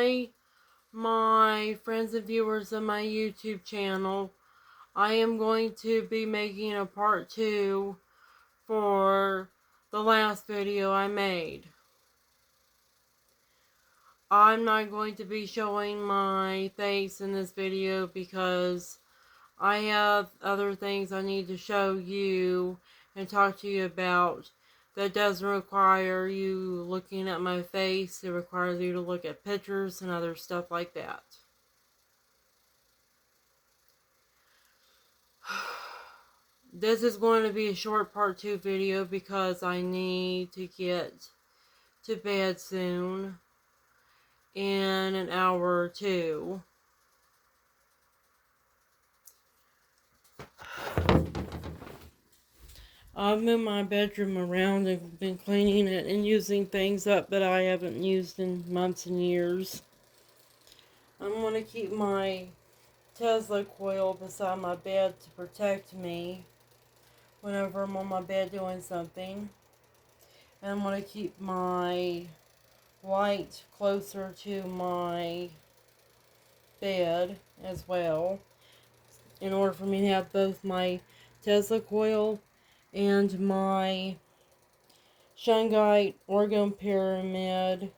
Hi, my friends and viewers of my YouTube channel. I am going to be making a part 2 for the last video I made. I'm not going to be showing my face in this video because I have other things I need to show you and talk to you about that doesn't require you looking at my face. It requires you to look at pictures and other stuff like that. This is going to be a short part 2 video because I need to get to bed soon in an hour or two. I've moved my bedroom around and been cleaning it and using things up that I haven't used in months and years. I'm going to keep my Tesla coil beside my bed to protect me whenever I'm on my bed doing something. And I'm going to keep my light closer to my bed as well in order for me to have both my Tesla coil and my Shungite Orgone Pyramid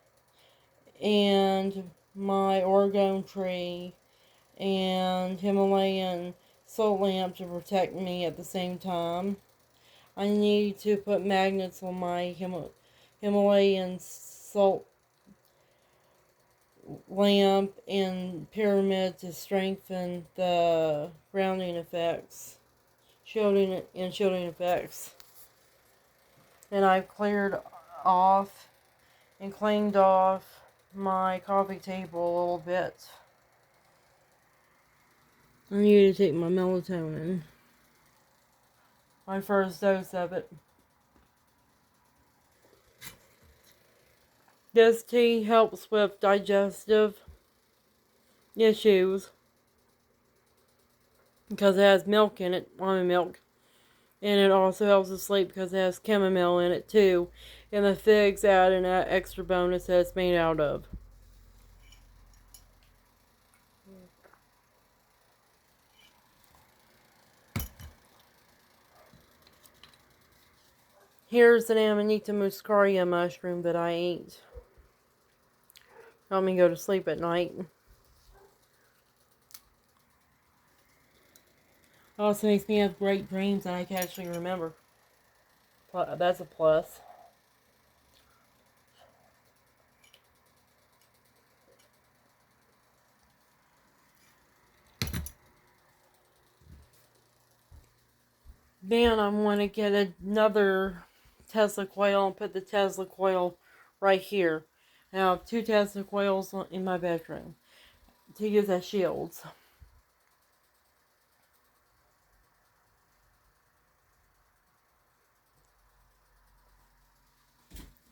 and my Orgone tree and Himalayan salt lamp to protect me at the same time. I need to put magnets on my Himalayan salt lamp and pyramid to strengthen the grounding effects, shielding effects. And I've cleared off and cleaned off my coffee table a little bit. I need to take my melatonin, my first dose of it. This tea helps with digestive issues because it has milk in it, almond milk. And it also helps with sleep because it has chamomile in it too. And the figs add an extra bonus that it's made out of. Here's an Amanita muscaria mushroom that I ate. Help me go to sleep at night. Also makes me have great dreams that I can actually remember. That's a plus. Then I want to get another Tesla coil and put the Tesla coil right here. I have 2 Tesla coils in my bedroom to use as shields.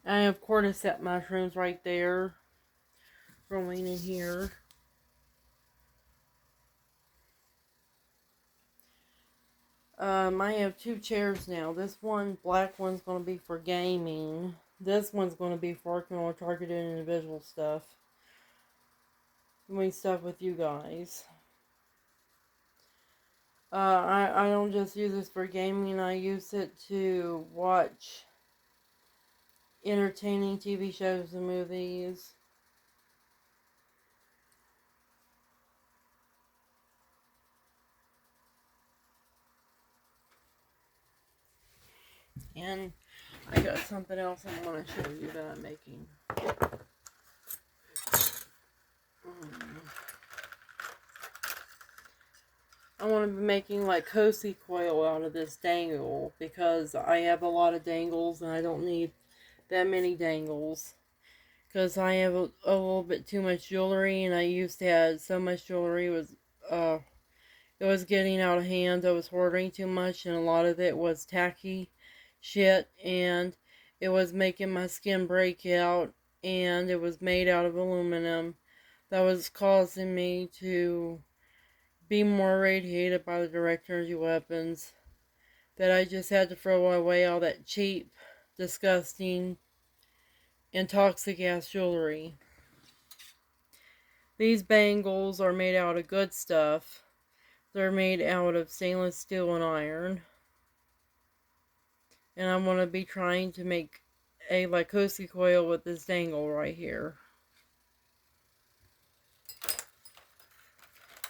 I have cordyceps mushrooms right there, growing in here. I have 2 chairs now. This one, black one's going to be for gaming. This one's going to be for working on targeted individual stuff. Doing stuff with you guys. I don't just use this for gaming. I use it to watch entertaining TV shows and movies. And I got something else I want to show you that I'm making. I want to be making like cozy coil out of this dangle because I have a lot of dangles and I don't need that many dangles. Because I have a little bit too much jewelry and I used to have so much jewelry it was getting out of hand. I was hoarding too much and a lot of it was tacky shit and it was making my skin break out and it was made out of aluminum. That was causing me to be more radiated by the direct energy weapons, that I just had to throw away all that cheap, disgusting, and toxic ass jewelry. These bangles are made out of good stuff. They're made out of stainless steel and iron. And I'm going to be trying to make a Lycosi coil with this dangle right here.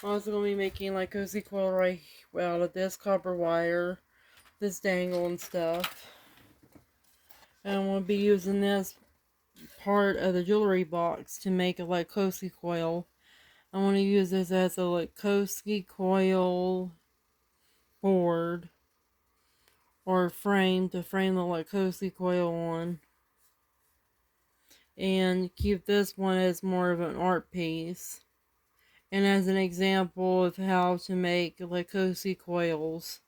I'm also going to be making Lycosi coil right out of this copper wire, this dangle and stuff. And I'm going to be using this part of the jewelry box to make a Lycosi coil. I want to use this as a Lycosi coil board or frame to frame the Lycosi coil on. And keep this one as more of an art piece. And as an example of how to make Lycosi coils,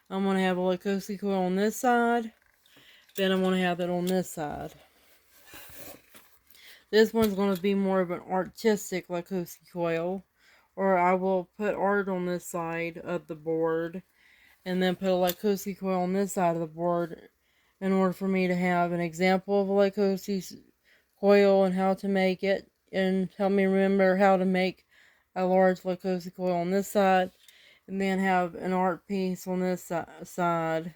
I'm going to have a Lycosi coil on this side, then I'm going to have it on this side. This one's going to be more of an artistic Lycosi coil, or I will put art on this side of the board, and then put a Lycosi coil on this side of the board in order for me to have an example of a Lycosi coil and how to make it, and help me remember how to make a large Lycosi coil on this side, and then have an art piece on this side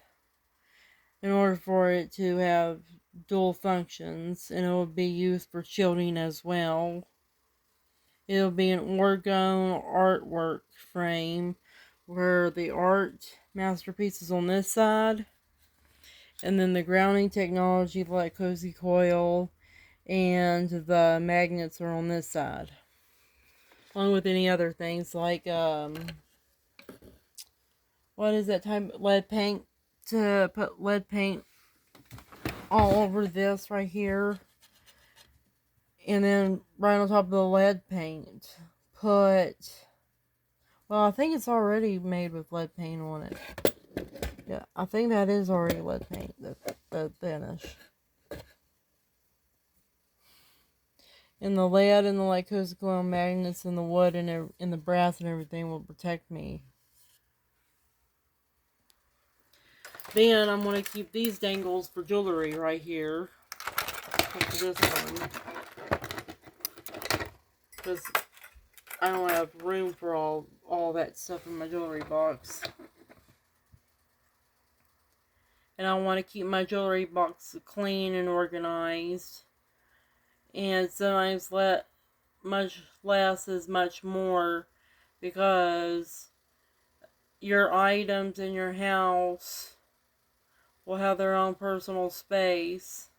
in order for it to have dual functions, and it will be used for shielding as well. It'll be an orgone artwork frame where the art masterpiece is on this side, and then the grounding technology Lycosi coil and the magnets are on this side, along with any other things like what is that type of lead paint, to put lead paint all over this right here, and then right on top of the lead paint put, well, I think it's already made with lead paint on it. Yeah, I think that is already lead paint, the finish. And the lead and the Lycosi coil magnets and the wood and the brass and everything will protect me. Then I'm going to keep these dangles for jewelry right here. This one. Because I don't have room for all that stuff in my jewelry box. And I want to keep my jewelry box clean and organized. And sometimes much less is much more, because your items in your house will have their own personal space.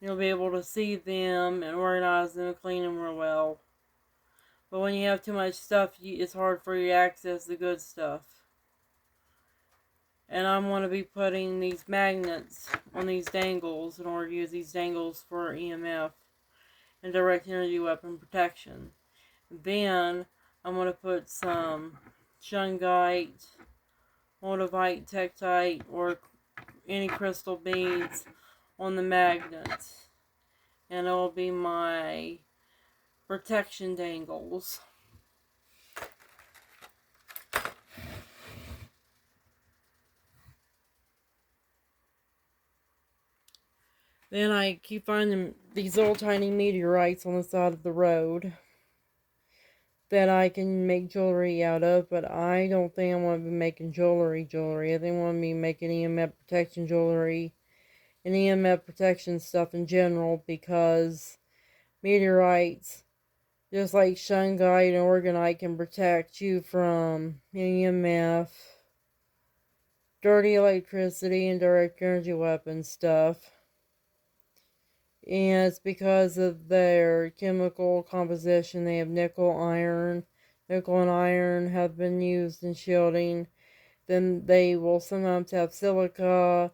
You'll be able to see them and organize them and clean them real well. But when you have too much stuff, it's hard for you to access the good stuff. And I'm going to be putting these magnets on these dangles in order to use these dangles for EMF and direct energy weapon protection. Then I'm going to put some shungite, moldavite, tektite, or any crystal beads on the magnets. And it will be my protection dangles. Then I keep finding these little tiny meteorites on the side of the road that I can make jewelry out of, but I don't think I want to be making jewelry. I think I want to be making EMF protection jewelry and EMF protection stuff in general, because meteorites, just like shungite and orgonite, can protect you from EMF, dirty electricity, and direct energy weapon stuff. And it's because of their chemical composition. They have nickel, iron. Nickel and iron have been used in shielding. Then they will sometimes have silica,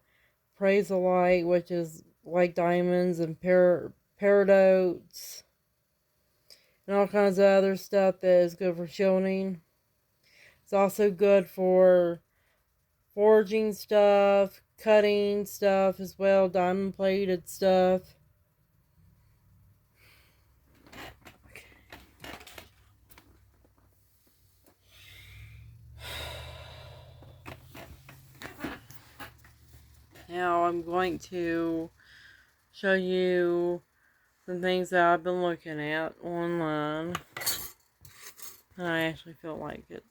praselite, which is like diamonds, and peridotes, and all kinds of other stuff that is good for shielding. It's also good for forging stuff, cutting stuff as well, diamond plated stuff. Now I'm going to show you some things that I've been looking at online. And I actually feel like it.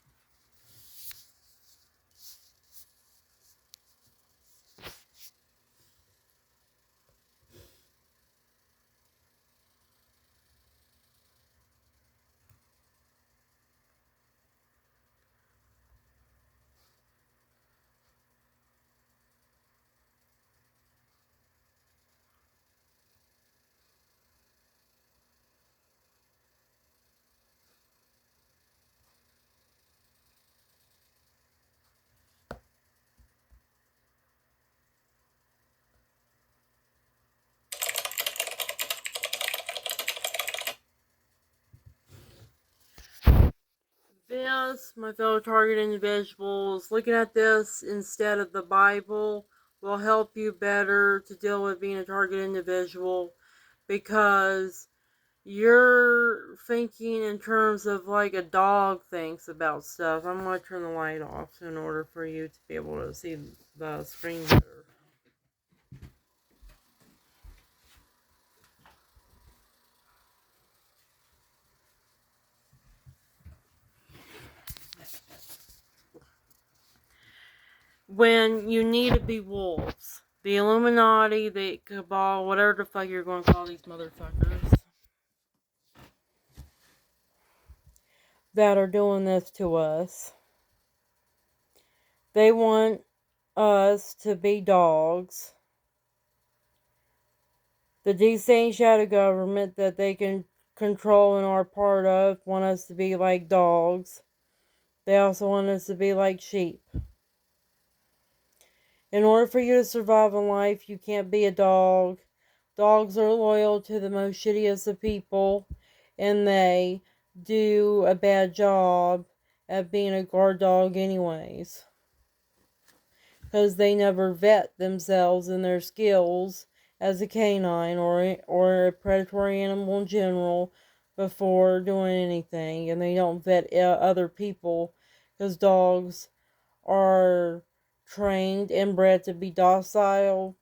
Yes, my fellow target individuals, looking at this instead of the Bible will help you better to deal with being a target individual, because you're thinking in terms of like a dog thinks about stuff. I'm going to turn the light off in order for you to be able to see the screen better. When you need to be wolves. The Illuminati, the Cabal, whatever the fuck you're going to call these motherfuckers that are doing this to us. They want us to be dogs. The deep state shadow government that they can control and are part of want us to be like dogs. They also want us to be like sheep. In order for you to survive in life, you can't be a dog. Dogs are loyal to the most shittiest of people, and they do a bad job at being a guard dog anyways. Because they never vet themselves and their skills as a canine or a predatory animal in general before doing anything, and they don't vet other people, because dogs are trained and bred to be docile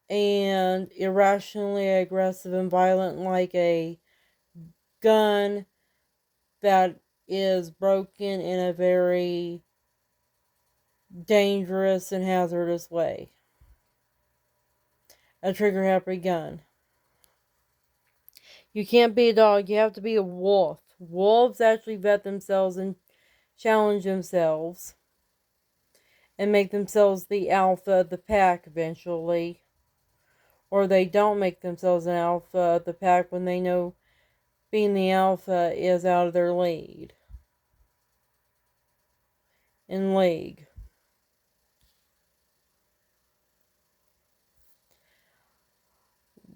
and irrationally aggressive and violent, like a gun that is broken in a very dangerous and hazardous way. A trigger happy gun. You can't be a dog, you have to be a wolf. Wolves actually vet themselves and challenge themselves and make themselves the alpha of the pack eventually. Or they don't make themselves an alpha of the pack when they know being the alpha is out of their league. In league.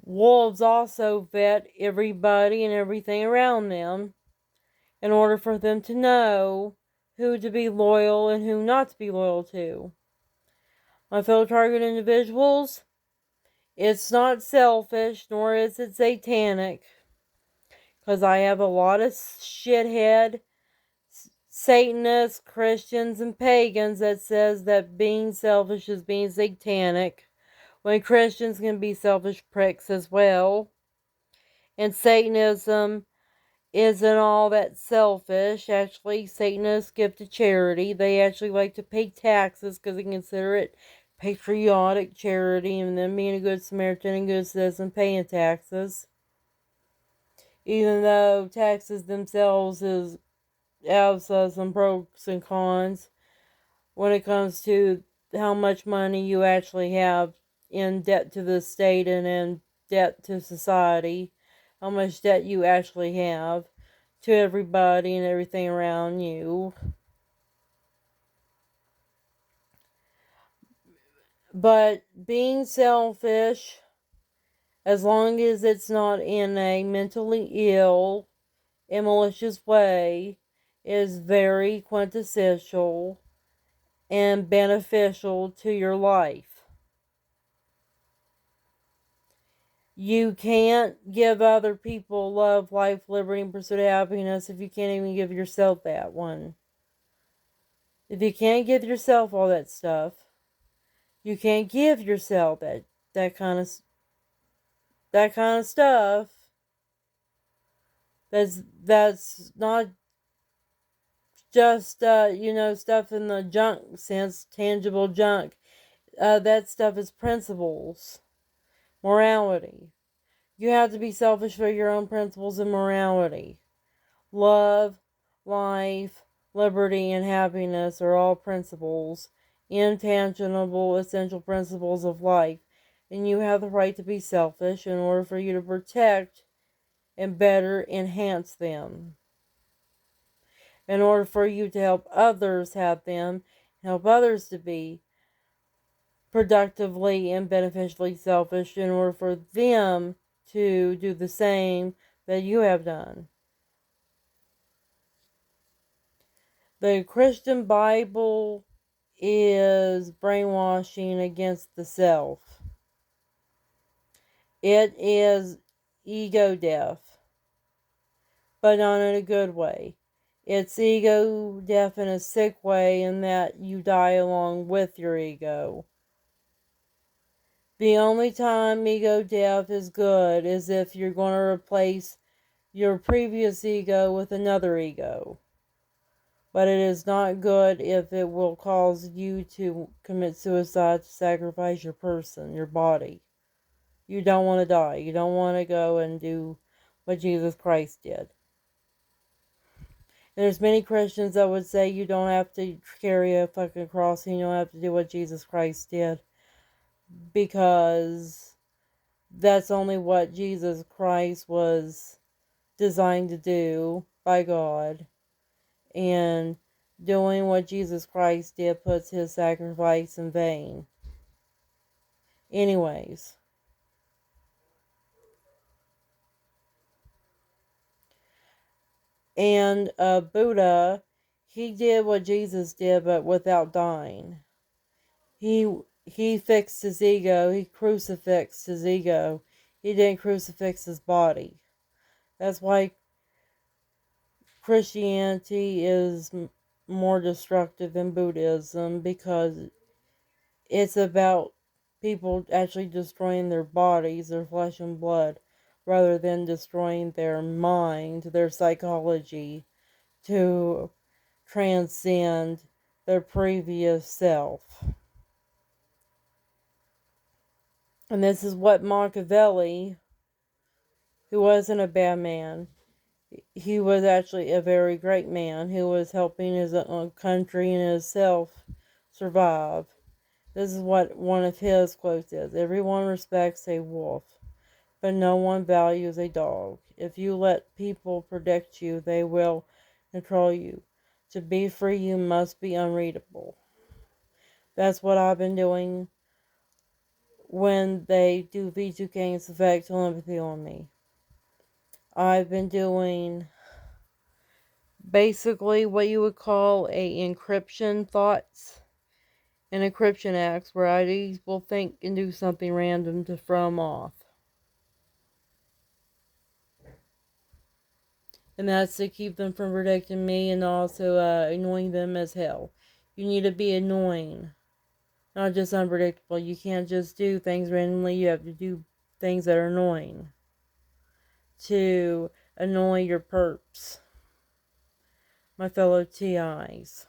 Wolves also vet everybody and everything around them in order for them to know who to be loyal and who not to be loyal to. My fellow target individuals, it's not selfish, nor is it satanic, because I have a lot of shithead Satanists, Christians, and pagans that says that being selfish is being satanic, when Christians can be selfish pricks as well. And Satanism isn't all that selfish. Actually, Satanists give to charity. They actually like to pay taxes because they consider it patriotic charity, and them being a good Samaritan and good citizen paying taxes. Even though taxes themselves have some pros and cons when it comes to how much money you actually have in debt to the state and in debt to society, how much debt you actually have to everybody and everything around you. But being selfish, as long as it's not in a mentally ill and malicious way, is very quintessential and beneficial to your life. You can't give other people love, life, liberty, and pursuit of happiness if you can't even give yourself that one. If you can't give yourself all that stuff, you can't give yourself that kind of stuff. That's not just, stuff in the junk sense, tangible junk. That stuff is principles, morality. You have to be selfish for your own principles and morality. Love, life, liberty, and happiness are all principles, intangible, essential principles of life. And you have the right to be selfish in order for you to protect and better enhance them. In order for you to help others have them, help others to be productively and beneficially selfish in order for them to do the same that you have done. The Christian Bible is brainwashing against the self. It is ego death, but not in a good way. It's ego death in a sick way, in that you die along with your ego. The only time ego death is good is if you're going to replace your previous ego with another ego. But it is not good if it will cause you to commit suicide, to sacrifice your person, your body. You don't want to die. You don't want to go and do what Jesus Christ did. There's many Christians that would say you don't have to carry a fucking cross and you don't have to do what Jesus Christ did, because that's only what Jesus Christ was designed to do by God. And doing what Jesus Christ did puts his sacrifice in vain. Anyways. And Buddha, he did what Jesus did, but without dying. He fixed his ego. He crucifixed his ego. He didn't crucifix his body. That's why Christianity is more destructive than Buddhism, because it's about people actually destroying their bodies, their flesh and blood, rather than destroying their mind, their psychology, to transcend their previous self. And this is what Machiavelli, who wasn't a bad man, he was actually a very great man who was helping his own country and himself survive. This is what one of his quotes is: "Everyone respects a wolf, but no one values a dog. If you let people predict you, they will control you. To be free, you must be unreadable." That's what I've been doing when they do V2K and effect telepathy on me. I've been doing basically what you would call a encryption thoughts and encryption acts, where I will think and do something random to throw them off. And that's to keep them from predicting me, and also annoying them as hell. You need to be annoying, not just unpredictable. You can't just do things randomly. You have to do things that are annoying to annoy your perps, my fellow TIs.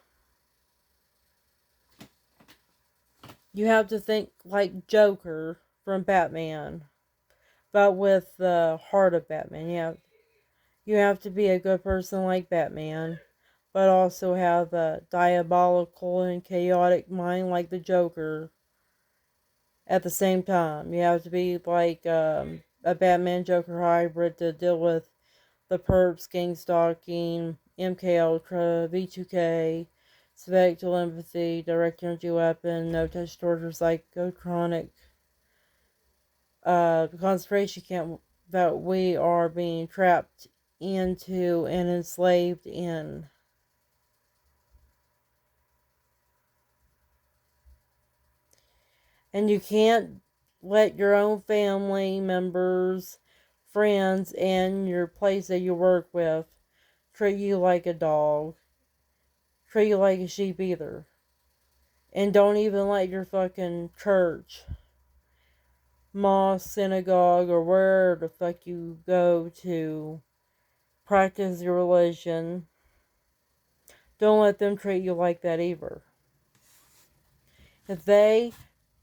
You have to think like Joker from Batman, but with the heart of Batman. You have to be a good person like Batman, but also have a diabolical and chaotic mind like the Joker at the same time. You have to be like a Batman Joker hybrid to deal with the perps, gang stalking, MK Ultra, V2K, spectral empathy, direct energy weapon, no touch torture, psychotronic, the concentration camp that we are being trapped into and enslaved in. And you can't let your own family members, friends, and your place that you work with treat you like a dog, treat you like a sheep either. And don't even let your fucking church, mosque, synagogue, or where the fuck you go to practice your religion don't let them treat you like that either. If they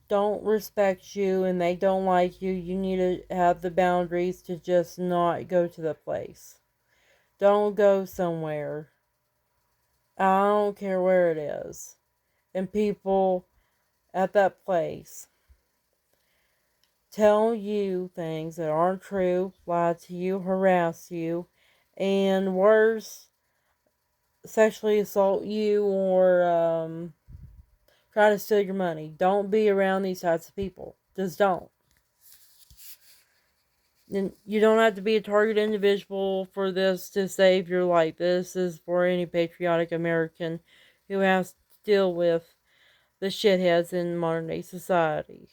don't respect you and they don't like you, you need to have the boundaries to just not go to the place. Don't go somewhere. I don't care where it is. And people at that place tell you things that aren't true, lie to you, harass you, and worse, sexually assault you or try to steal your money. Don't be around these types of people. Just don't. And you don't have to be a target individual for this to save your life. This is for any patriotic American who has to deal with the shitheads in modern day society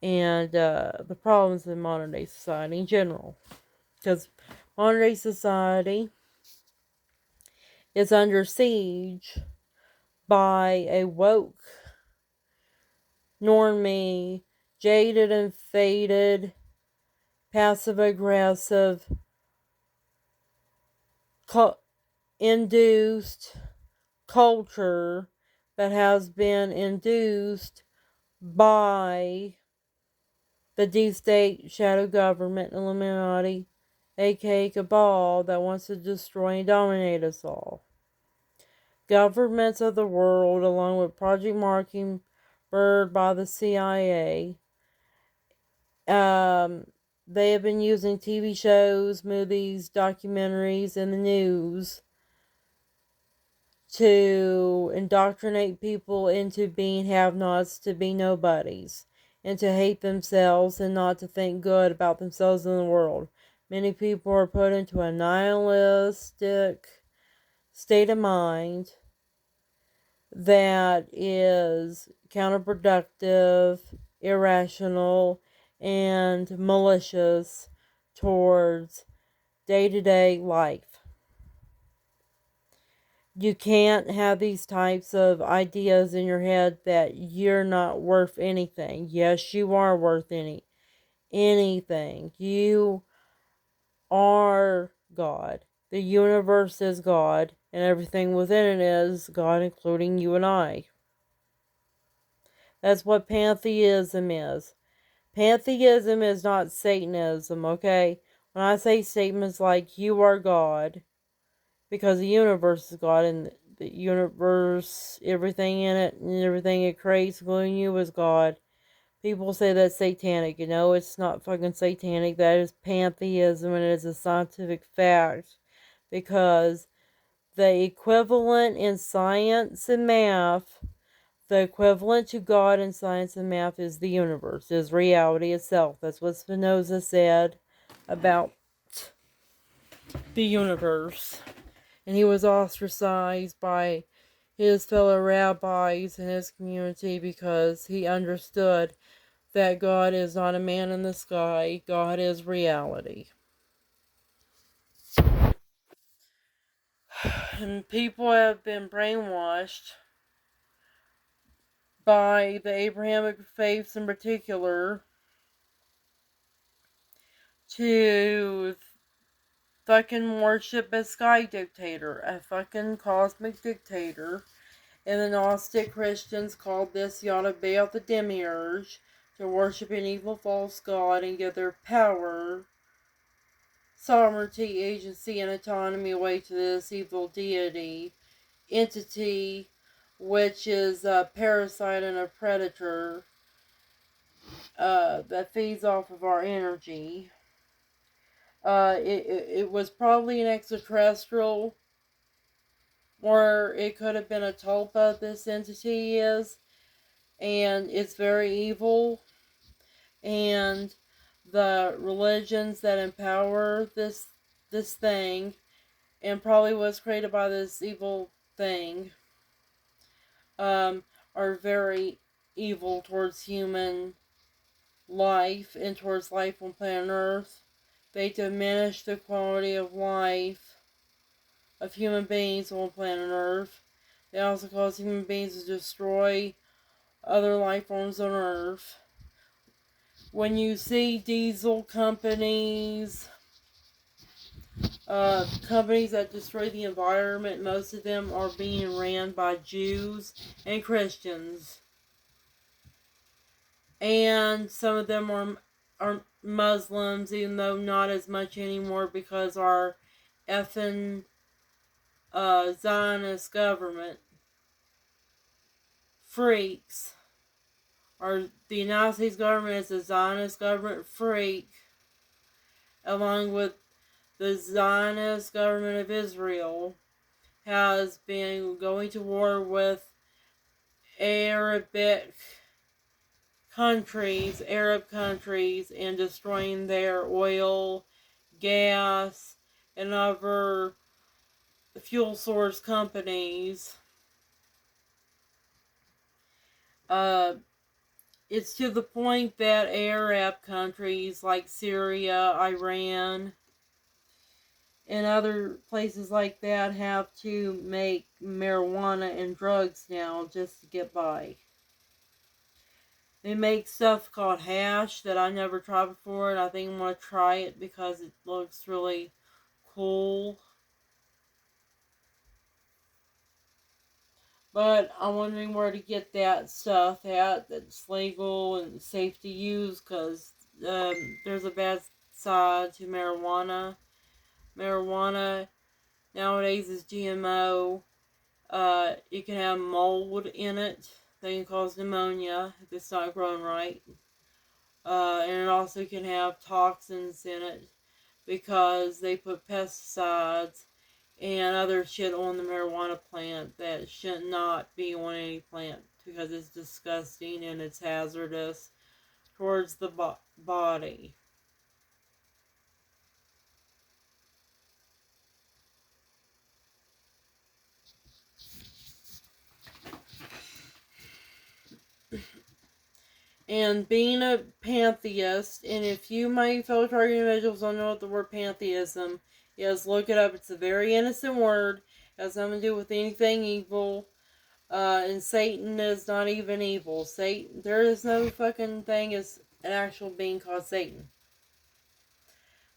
and the problems in modern day society in general. Because modern day society is under siege by a woke, normie, jaded and faded, passive aggressive, induced culture that has been induced by the deep state, shadow government, Illuminati, aka Cabal, that wants to destroy and dominate us all. Governments of the world, along with Project Mockingbird by the CIA, they have been using TV shows, movies, documentaries, and the news to indoctrinate people into being have-nots, to be nobodies, and to hate themselves and not to think good about themselves in the world. Many people are put into a nihilistic state of mind that is counterproductive, irrational, and malicious towards day-to-day life. You can't have these types of ideas in your head that you're not worth anything. Yes, you are worth anything. You are God. The universe is God, and everything within it is God, including you and I. That's what pantheism is. Pantheism is not Satanism, okay? When I say statements like, you are God, because the universe is God, and the universe, everything in it, and everything it creates, including you, is God. People say that's satanic. You know, it's not fucking satanic. That is pantheism, and it is a scientific fact. Because the equivalent in science and math, the equivalent to God in science and math is the universe, is reality itself. That's what Spinoza said about the universe. And he was ostracized by his fellow rabbis in his community because he understood that God is not a man in the sky. God is reality. And people have been brainwashed by the Abrahamic faiths in particular to fucking worship a sky dictator, a fucking cosmic dictator. And the Gnostic Christians called this Yada Baal the Demiurge, to worship an evil false god and give their power, sovereignty, agency, and autonomy away to this evil deity, entity, which is a parasite and a predator that feeds off of our energy. It was probably an extraterrestrial, or it could have been a tulpa, this entity is, and it's very evil. And the religions that empower this thing, and probably was created by this evil thing, are very evil towards human life and towards life on planet Earth. They diminish the quality of life of human beings on planet Earth. They also cause human beings to destroy other life forms on Earth. When you see diesel companies companies that destroy the environment, most of them are being ran by Jews and Christians. And some of them are Muslims, even though not as much anymore because our effing Zionist government freaks. The United States government is a Zionist government freak, along with the Zionist government of Israel, has been going to war with Arabic Arab countries, and destroying their oil, gas, and other fuel source companies. It's to the point that Arab countries like Syria, Iran, and other places like that have to make marijuana and drugs now just to get by. They make stuff called hash that I never tried before, and I think I'm going to try it because it looks really cool. But I'm wondering where to get that stuff at that's legal and safe to use, because there's a bad side to marijuana. Marijuana nowadays is GMO. You can have mold in it that can cause pneumonia if it's not grown right. And it also can have toxins in it because they put pesticides and other shit on the marijuana plant that should not be on any plant because it's disgusting and it's hazardous towards the body. And being a pantheist, and if you, my fellow target individuals, don't know what the word pantheism is, look it up. It's a very innocent word. It has nothing to do with anything evil. And Satan is not even evil. Satan, there is no fucking thing as an actual being called Satan.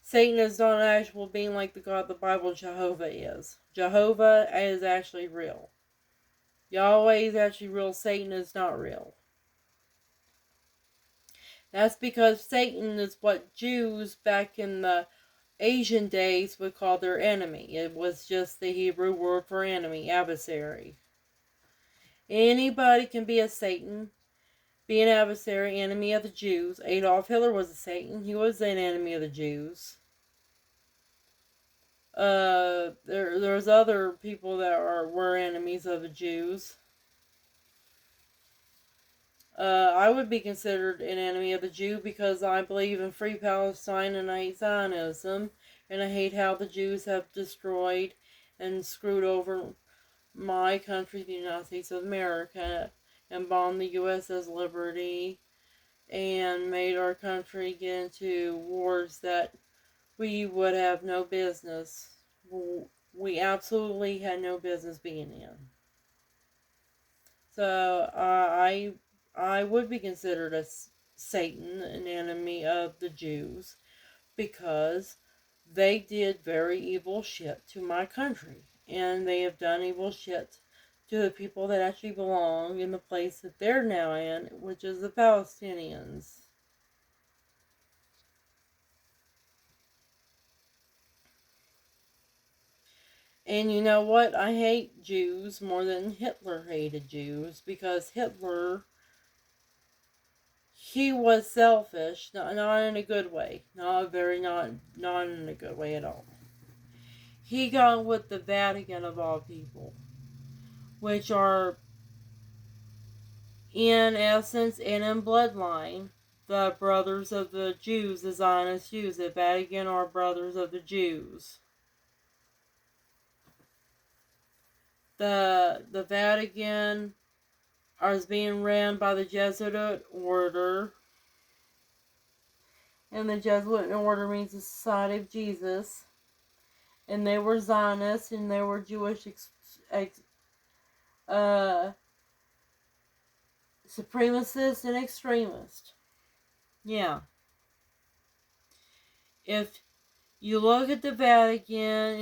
Satan is not an actual being like the God the Bible Jehovah is. Jehovah is actually real. Yahweh is actually real. Satan is not real. That's because Satan is what Jews back in the Asian days would call their enemy. It was just the Hebrew word for enemy, adversary. Anybody can be a Satan, be an adversary, enemy of the Jews. Adolf Hitler was a Satan. He was an enemy of the Jews. There's other people that were enemies of the Jews. I would be considered an enemy of the Jew because I believe in free Palestine and I hate Zionism, and I hate how the Jews have destroyed and screwed over my country, the United States of America, and bombed the USS Liberty, and made our country get into wars that we would have no business. We absolutely had no business being in. So I would be considered a Satan, an enemy of the Jews, because they did very evil shit to my country, and they have done evil shit to the people that actually belong in the place that they're now in, which is the Palestinians. And you know what? I hate Jews more than Hitler hated Jews, because Hitler, he was selfish, not in a good way. Not in a good way at all. He got with the Vatican of all people, which are in essence and in bloodline the brothers of the Jews, the Zionist Jews. The Vatican are brothers of the Jews. The Vatican is being ran by the Jesuit order. And the Jesuit order means the Society of Jesus. And they were Zionists, and they were Jewish supremacists and extremists. Yeah. If you look at the Vatican